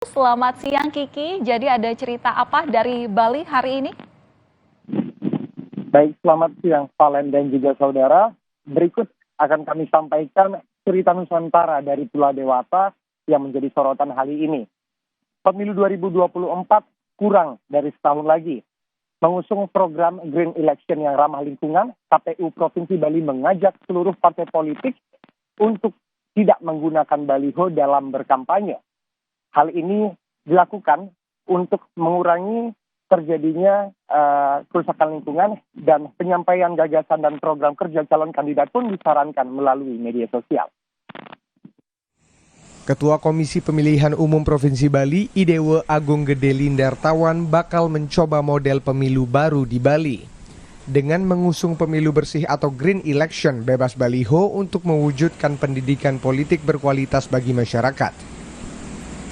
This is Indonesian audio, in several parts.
Selamat siang Kiki, jadi ada cerita apa dari Bali hari ini? Baik, selamat siang Valen dan juga saudara. Berikut akan kami sampaikan cerita Nusantara dari Pulau Dewata yang menjadi sorotan hari ini. Pemilu 2024 kurang dari setahun lagi. Mengusung program Green Election yang ramah lingkungan, KPU Provinsi Bali mengajak seluruh partai politik untuk tidak menggunakan baliho dalam berkampanye. Hal ini dilakukan untuk mengurangi terjadinya kerusakan lingkungan, dan penyampaian gagasan dan program kerja calon kandidat pun disarankan melalui media sosial. Ketua Komisi Pemilihan Umum Provinsi Bali, Idewe Agung Gede Lindartawan, bakal mencoba model pemilu baru di Bali dengan mengusung pemilu bersih atau Green Election bebas baliho untuk mewujudkan pendidikan politik berkualitas bagi masyarakat.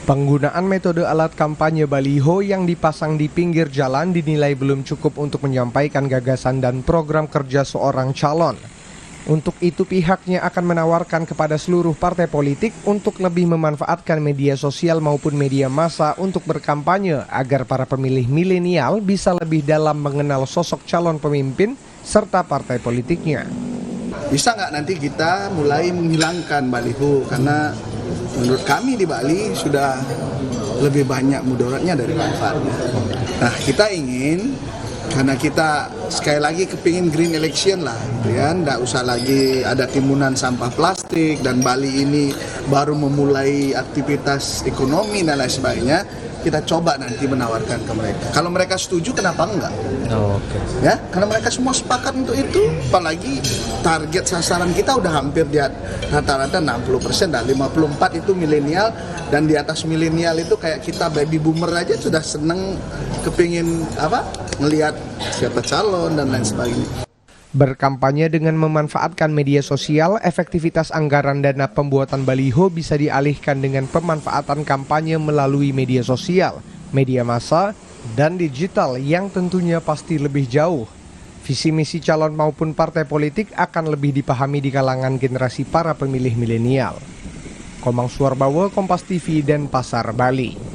Penggunaan metode alat kampanye baliho yang dipasang di pinggir jalan dinilai belum cukup untuk menyampaikan gagasan dan program kerja seorang calon. Untuk itu pihaknya akan menawarkan kepada seluruh partai politik untuk lebih memanfaatkan media sosial maupun media massa untuk berkampanye agar para pemilih milenial bisa lebih dalam mengenal sosok calon pemimpin serta partai politiknya. Bisa nggak nanti kita mulai menghilangkan baliho, karena menurut kami di Bali sudah lebih banyak mudaratnya dari manfaatnya. Nah, kita ingin, karena kita sekali lagi kepingin green election lah, gitu ya, nggak usah lagi ada timbunan sampah plastik, dan Bali ini baru memulai aktivitas ekonomi dan lain sebagainya. Kita coba nanti menawarkan ke mereka. Kalau mereka setuju, kenapa enggak? Ya, karena mereka semua sepakat untuk itu. Apalagi target sasaran kita udah hampir di rata-rata 60%, dan 54 itu milenial, dan di atas milenial itu kayak kita baby boomer aja sudah seneng kepingin ngelihat siapa calon dan lain sebagainya. Berkampanye dengan memanfaatkan media sosial, efektivitas anggaran dana pembuatan baliho bisa dialihkan dengan pemanfaatan kampanye melalui media sosial, media massa, dan digital yang tentunya pasti lebih jauh. Visi misi calon maupun partai politik akan lebih dipahami di kalangan generasi para pemilih milenial. Komang Suarbawa, Kompas TV, Denpasar, Bali.